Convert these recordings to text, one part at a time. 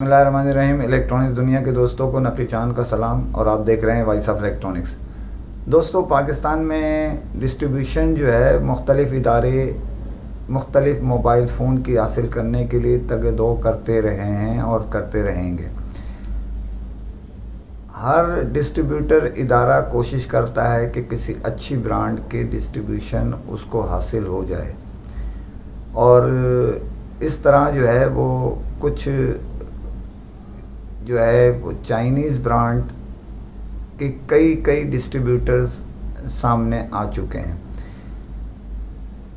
बिस्मिल्लाहिर्रहमानिर्रहीम। इलेक्ट्रॉनिक्स दुनिया के दोस्तों को नकी चांद का सलाम और आप देख रहे हैं वॉइस ऑफ इलेक्ट्रॉनिक्स। दोस्तों, पाकिस्तान में डिस्ट्रीब्यूशन जो है मुख्तलिफ़ इदारे मुख्तलिफ़ मोबाइल फ़ोन की हासिल करने के लिए तग-ए-दो करते रहे हैं और करते रहेंगे। हर डिस्ट्रीब्यूटर इदारा कोशिश करता है कि किसी अच्छी ब्रांड के डिस्ट्रीब्यूशन उसको हासिल हो जाए, और इस तरह जो है वो कुछ जो है वो चाइनीज़ ब्रांड के कई डिस्ट्रीब्यूटर्स सामने आ चुके हैं।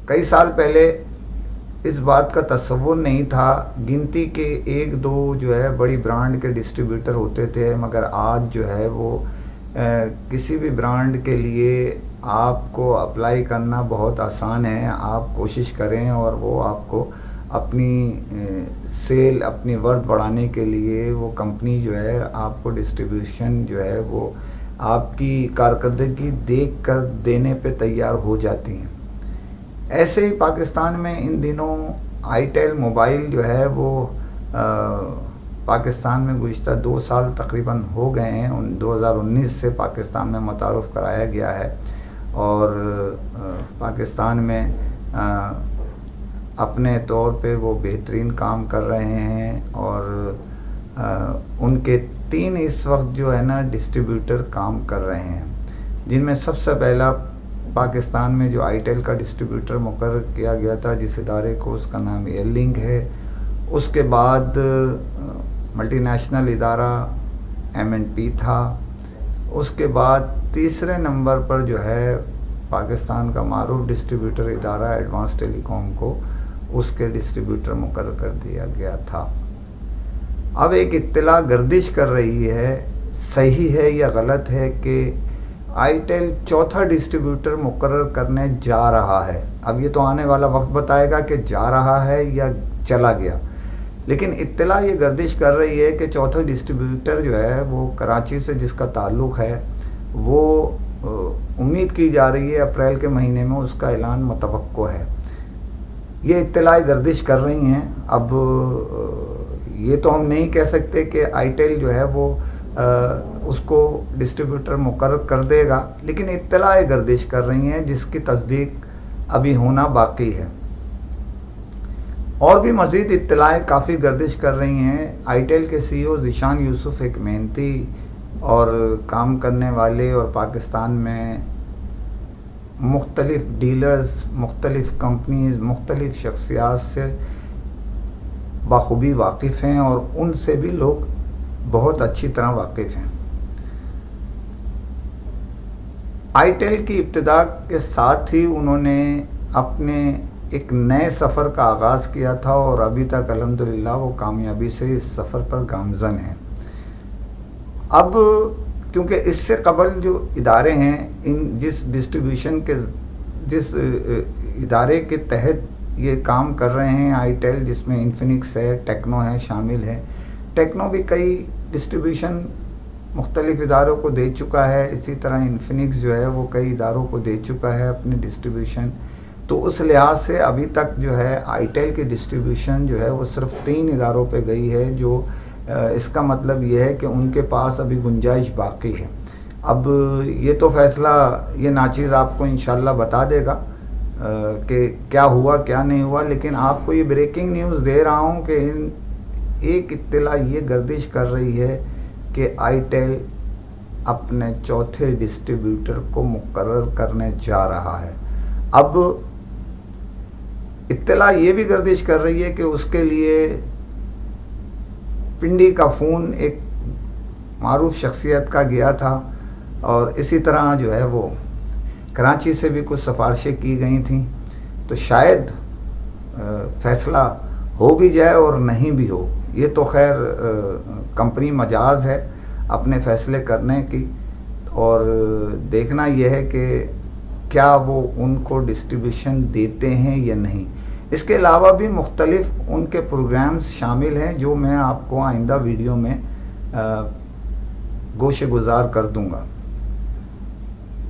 कई साल पहले इस बात का तसव्वुर नहीं था, गिनती के एक दो जो है बड़ी ब्रांड के डिस्ट्रीब्यूटर होते थे, मगर आज जो है वो किसी भी ब्रांड के लिए आपको अप्लाई करना बहुत आसान है। आप कोशिश करें और वो आपको अपनी सेल, अपनी वर्थ बढ़ाने के लिए वो कंपनी जो है आपको डिस्ट्रीब्यूशन जो है वो आपकी कारकर्दगी देख कर देने पे तैयार हो जाती हैं। ऐसे ही पाकिस्तान में इन दिनों आईटेल मोबाइल जो है वो पाकिस्तान में गुज़िश्ता 2 साल तकरीबन हो गए हैं। 2019 से पाकिस्तान में मुतारुफ़ कराया गया है और पाकिस्तान में अपने तौर पे वो बेहतरीन काम कर रहे हैं। और उनके 3 इस वक्त जो है ना डिस्ट्रीब्यूटर काम कर रहे हैं, जिनमें सबसे पहला पाकिस्तान में जो आईटेल का डिस्ट्रीब्यूटर मुकर्रर किया गया था, जिस इदारे को, उसका नाम एयरलिंक है। उसके बाद मल्टीनेशनल इदारा M&P था। उसके बाद तीसरे नंबर पर जो है पाकिस्तान का मारूफ डिस्ट्रीब्यूटर इदारा एडवांस टेलीकॉम को उसके डिस्ट्रीब्यूटर मुकर्रर कर दिया गया था। अब एक इत्तला गर्दिश कर रही है, सही है या गलत है, कि आईटेल चौथा डिस्ट्रीब्यूटर मुकर्रर करने जा रहा है। अब ये तो आने वाला वक्त बताएगा कि जा रहा है या चला गया, लेकिन इत्तला ये गर्दिश कर रही है कि चौथा डिस्ट्रीब्यूटर जो है वो कराची से जिसका ताल्लुक़ है, वो उम्मीद की जा रही है अप्रैल के महीने में उसका ऐलान मुतवक्को है। ये इत्तलाएं गर्दिश कर रही हैं। अब ये तो हम नहीं कह सकते कि आईटेल जो है वो उसको डिस्ट्रीब्यूटर मुकर्रर कर देगा, लेकिन इत्तलाएं गर्दिश कर रही हैं जिसकी तस्दीक अभी होना बाकी है। और भी मज़ीद इत्तलाएं काफ़ी गर्दिश कर रही हैं। आईटेल के CEO ज़ीशान यूसुफ एक मेहनती और काम करने वाले और पाकिस्तान में मुख्तलिफ़ डीलर्स, मुख्तलिफ़ कंपनीज़, मुख्तलिफ़ शख्सियात से बाखूबी वाकिफ़ हैं और उनसे भी लोग बहुत अच्छी तरह वाकिफ़ हैं। आईटेल की इब्तिदा के साथ ही उन्होंने अपने एक नए सफ़र का आगाज़ किया था और अभी तक अल्हम्दुलिल्लाह वो कामयाबी से इस सफ़र पर गामज़न हैं। अब क्योंकि इससे कबल जो इदारे हैं, इन जिस डिस्ट्रीब्यूशन के जिस इदारे के तहत ये काम कर रहे हैं आईटेल, जिसमें इन्फिनिक्स है, टेक्नो है, शामिल है। टेक्नो भी कई डिस्ट्रीब्यूशन मुख्तलिफ़ इदारों को दे चुका है, इसी तरह इन्फिनिक्स जो है वो कई इदारों को दे चुका है अपनी डिस्ट्रीब्यूशन। तो उस लिहाज से अभी तक जो है आईटेल की डिस्ट्रीब्यूशन जो है वो सिर्फ 3 इदारों पे गई है, जो इसका मतलब ये है कि उनके पास अभी गुंजाइश बाकी है। अब ये तो फ़ैसला ये नाचीज़ आपको इंशाल्लाह बता देगा कि क्या हुआ क्या नहीं हुआ, लेकिन आपको ये ब्रेकिंग न्यूज़ दे रहा हूँ कि एक इत्तला ये गर्दिश कर रही है कि आईटेल अपने चौथे डिस्ट्रीब्यूटर को मुकर्रर करने जा रहा है। अब इत्तला ये भी गर्दिश कर रही है कि उसके लिए पिंडी का फ़ोन एक मारूफ शख्सियत का गया था और इसी तरह जो है वो कराची से भी कुछ सिफारिशें की गई थी। तो शायद फ़ैसला हो भी जाए और नहीं भी हो। ये तो खैर कंपनी मजाज है अपने फ़ैसले करने की, और देखना यह है कि क्या वो उनको डिस्ट्रीब्यूशन देते हैं या नहीं। इसके अलावा भी मुख्तलिफ़ उनके प्रोग्राम्स शामिल हैं जो मैं आपको आइंदा वीडियो में गोशे गुजार कर दूंगा।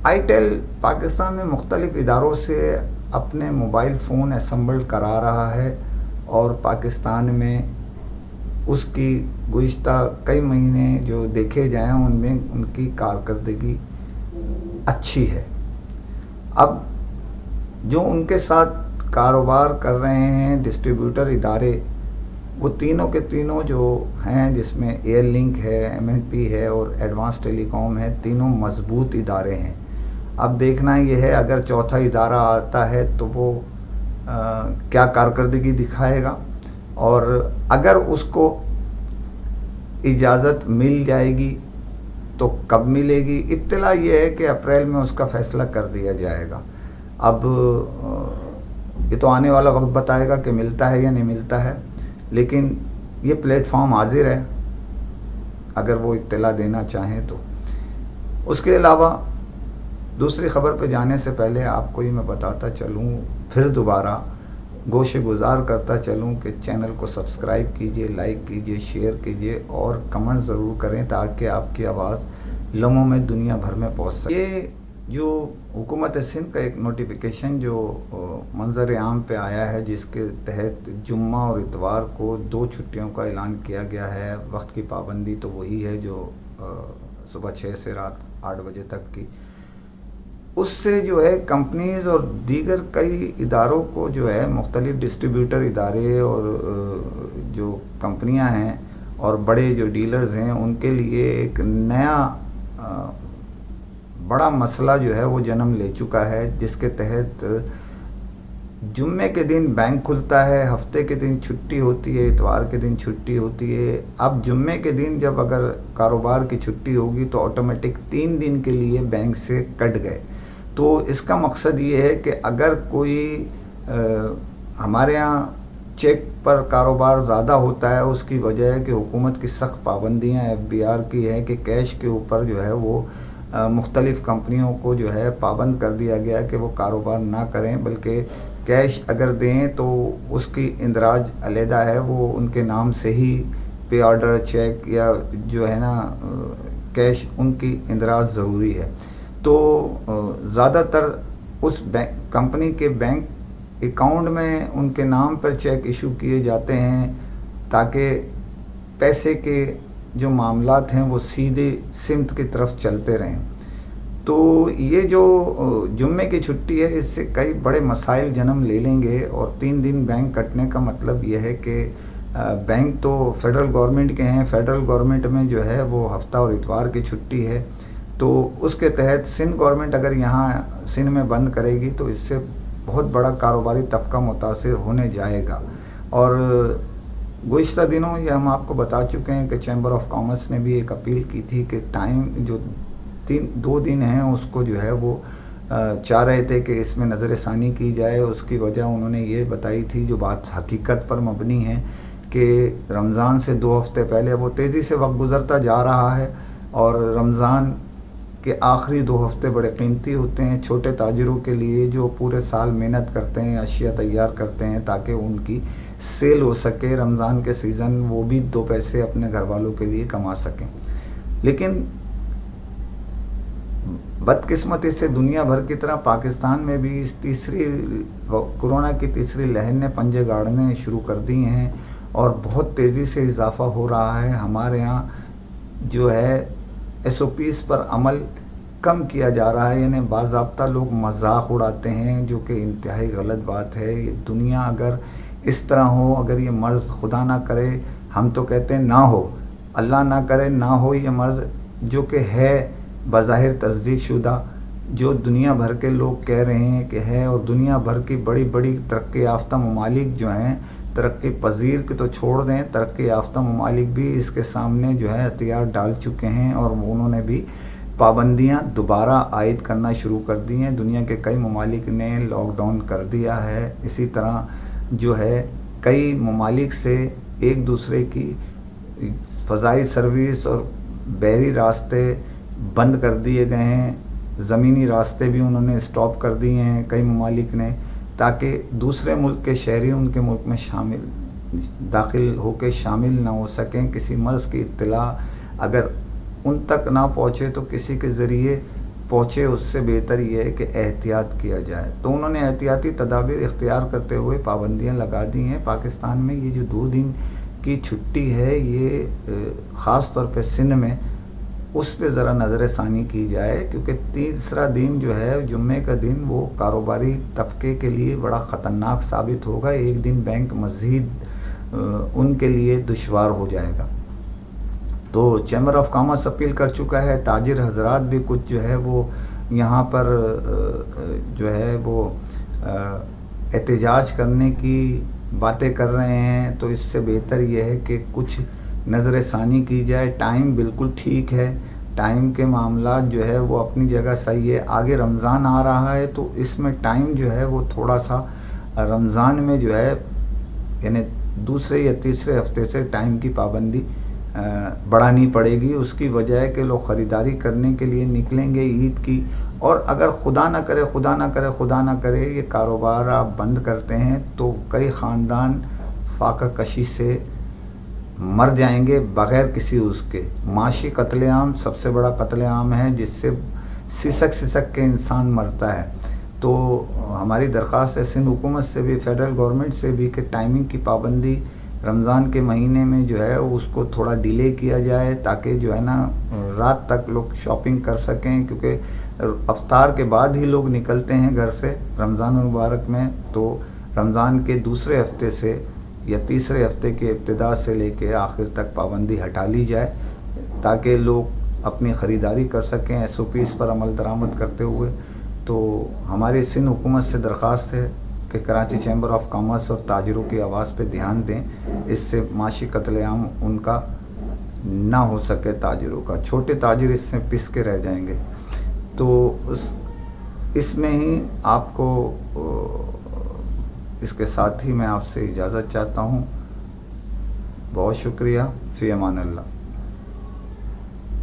आईटेल पाकिस्तान में मुख्तलिफ़ इदारों से अपने मोबाइल फ़ोन असेंबल करा रहा है और पाकिस्तान में उसकी गुज़िश्ता कई महीने जो देखे जाएं उनमें उनकी कारकर्दगी अच्छी है। अब जो उनके साथ कारोबार कर रहे हैं डिस्ट्रीब्यूटर इदारे, वो तीनों के तीनों जो हैं, जिसमें एयर लिंक है, M&P है और एडवांस टेलीकॉम है, तीनों मजबूत इदारे हैं। अब देखना ये है अगर चौथा इदारा आता है तो वो क्या कारकर्दगी दिखाएगा, और अगर उसको इजाज़त मिल जाएगी तो कब मिलेगी। इत्तला ये है कि अप्रैल में उसका फ़ैसला कर दिया जाएगा। अब ये तो आने वाला वक्त बताएगा कि मिलता है या नहीं मिलता है, लेकिन ये प्लेटफॉर्म हाजिर है अगर वो इत्तला देना चाहें तो। उसके अलावा दूसरी ख़बर पे जाने से पहले आपको ये मैं बताता चलूँ, फिर दोबारा गोशे गुजार करता चलूँ कि चैनल को सब्सक्राइब कीजिए, लाइक कीजिए, शेयर कीजिए और कमेंट ज़रूर करें ताकि आपकी आवाज़ लम्हों में दुनिया भर में पहुँच सके। ये जो हुकूमत सिंध का एक नोटिफिकेशन जो मंजर आम पे आया है, जिसके तहत जुम्मा और इतवार को 2 छुट्टियों का ऐलान किया गया है। वक्त की पाबंदी तो वही है जो सुबह 6 से रात 8 बजे तक की। उससे जो है कंपनीज़ और दीगर कई इदारों को जो है मुख्तलिफ डिस्ट्रीब्यूटर इदारे और जो कंपनियां हैं और बड़े जो डीलर्स हैं उनके लिए एक नया बड़ा मसला जो है वो जन्म ले चुका है, जिसके तहत जुम्मे के दिन बैंक खुलता है, हफ्ते के दिन छुट्टी होती है, इतवार के दिन छुट्टी होती है। अब जुम्मे के दिन जब अगर कारोबार की छुट्टी होगी तो ऑटोमेटिक 3 दिन के लिए बैंक से कट गए। तो इसका मकसद ये है कि अगर कोई हमारे यहाँ चेक पर कारोबार ज़्यादा होता है, उसकी वजह है कि हुकूमत की सख्त पाबंदियाँ FBR की है कि कैश के ऊपर जो है वो मुख्तलिफ़ कंपनियों को जो है पाबंद कर दिया गया कि वो कारोबार ना करें, बल्कि कैश अगर दें तो उसकी इंदराज अलहदा है, वो उनके नाम से ही पे ऑर्डर चेक या जो है ना कैश उनकी इंदराज ज़रूरी है। तो ज़्यादातर उस कंपनी के बैंक अकाउंट में उनके नाम पर चेक इशू किए जाते हैं ताकि पैसे के जो मामलात हैं वो सीधे सिमत की तरफ चलते रहें। तो ये जो जुम्मे की छुट्टी है, इससे कई बड़े मसाइल जन्म ले लेंगे और 3 दिन बैंक कटने का मतलब ये है कि बैंक तो फेडरल गवर्नमेंट के हैं, फेडरल गवर्नमेंट में जो है वो हफ्ता और इतवार की छुट्टी है। तो उसके तहत सिंध गवर्नमेंट अगर यहाँ सिंध में बंद करेगी तो इससे बहुत बड़ा कारोबारी तबका मुतासिर होने जाएगा। और गुज़िश्ता दिनों ये हम आपको बता चुके हैं कि चैम्बर ऑफ कॉमर्स ने भी एक अपील की थी कि टाइम जो 2 दिन हैं उसको जो है वो चाह रहे थे कि इसमें नज़रसानी की जाए। उसकी वजह उन्होंने ये बताई थी, जो बात हकीकत पर मबनी है, कि रमज़ान से 2 हफ्ते पहले वो तेज़ी से वक्त गुज़रता जा रहा है और रमज़ान के आखिरी 2 हफ्ते बड़े कीमती होते हैं छोटे ताजिरों के लिए, जो पूरे साल मेहनत करते हैं, अशिया तैयार करते हैं ताकि उनकी सेल हो सके, रमज़ान के सीज़न वो भी 2 पैसे अपने घर वालों के लिए कमा सकें। लेकिन बदकिस्मती से दुनिया भर की तरह पाकिस्तान में भी इस कोरोना की तीसरी लहर ने पंजे गाड़ने शुरू कर दिए हैं और बहुत तेज़ी से इजाफ़ा हो रहा है। हमारे यहाँ जो है SOPs पर अमल कम किया जा रहा है, यानी बाज़ाब्ता लोग मजाक उड़ाते हैं, जो कि इंतहाई गलत बात है। ये दुनिया अगर इस तरह हो, अगर ये मर्ज़ खुदा ना करे, हम तो कहते हैं ना हो, अल्लाह ना करे ना हो, ये मर्ज़ जो कि है बज़ाहिर तस्दीक शुदा, जो दुनिया भर के लोग कह रहे हैं कि है, और दुनिया भर की बड़ी बड़ी तरक्की याफ्ता ममालिक जो हैं, तरक्की पजीर की तो छोड़ दें, तरक्की याफ्ता ममालिक भी इसके सामने जो है हथियार डाल चुके हैं और उन्होंने भी पाबंदियां दोबारा आयद करना शुरू कर दी हैं। दुनिया के कई ममालिक ने लॉकडाउन कर दिया है। इसी तरह जो है कई ममालिक से एक दूसरे की फ़ज़ाई सर्विस और बहरी रास्ते बंद कर दिए गए हैं, ज़मीनी रास्ते भी उन्होंने स्टॉप कर दिए हैं कई ममालिक ने, ताकि दूसरे मुल्क के शहरी उनके मुल्क में दाखिल होकर शामिल ना हो सकें। किसी मर्ज़ की इत्तला अगर उन तक ना पहुँचे तो किसी के ज़रिए पहुँचे, उससे बेहतर ये है कि एहतियात किया जाए। तो उन्होंने एहतियाती तदाबीर इख्तियार करते हुए पाबंदियाँ लगा दी हैं। पाकिस्तान में ये जो 2 दिन کی چھٹی ہے یہ خاص طور پہ سندھ میں، اس پہ ذرا نظر ثانی کی جائے، کیونکہ تیسرا دن جو ہے جمعے کا دن وہ کاروباری طبقے کے لیے بڑا خطرناک ثابت ہوگا، ایک دن بینک مزید ان کے لیے دشوار ہو جائے گا۔ تو چیمبر آف کامرس اپیل کر چکا ہے، تاجر حضرات بھی کچھ جو ہے وہ یہاں پر جو ہے وہ احتجاج کرنے کی باتیں کر رہے ہیں، تو اس سے بہتر یہ ہے کہ کچھ نظر ثانی کی جائے۔ ٹائم بالکل ٹھیک ہے، ٹائم کے معاملات جو ہے وہ اپنی جگہ صحیح ہے، آگے رمضان آ رہا ہے تو اس میں ٹائم جو ہے وہ تھوڑا سا رمضان میں جو ہے یعنی دوسرے یا تیسرے ہفتے سے ٹائم کی پابندی بڑھانی پڑے گی۔ اس کی وجہ ہے کہ لوگ خریداری کرنے کے لیے نکلیں گے عید کی، اور اگر خدا نہ کرے یہ کاروبار آپ بند کرتے ہیں تو کئی خاندان فاقہ کشی سے مر جائیں گے بغیر کسی اس کے۔ معاشی قتل عام سب سے بڑا قتل عام ہے، جس سے سسک کے انسان مرتا ہے۔ تو ہماری درخواست ہے سندھ حکومت سے بھی، فیڈرل گورنمنٹ سے بھی، کہ ٹائمنگ کی پابندی رمضان کے مہینے میں جو ہے اس کو تھوڑا ڈیلے کیا جائے، تاکہ جو ہے نا رات تک لوگ شاپنگ کر سکیں، کیونکہ افطار کے بعد ہی لوگ نکلتے ہیں گھر سے رمضان المبارک میں۔ تو رمضان کے دوسرے ہفتے سے یا تیسرے ہفتے کے ابتدا سے لے کے آخر تک پابندی ہٹا لی جائے، تاکہ لوگ اپنی خریداری کر سکیں ایس او پیز پر عمل درآمد کرتے ہوئے۔ تو ہماری سندھ حکومت سے درخواست ہے کہ کراچی چیمبر آف کامرس اور تاجروں کی آواز پہ دھیان دیں، اس سے معاشی قتل عام ان کا نہ ہو سکے، تاجروں کا۔ چھوٹے تاجر اس سے پس کے رہ جائیں گے۔ تو اس میں ہی آپ کو اس کے ساتھ ہی میں آپ سے اجازت چاہتا ہوں۔ بہت شکریہ، فی امان اللہ۔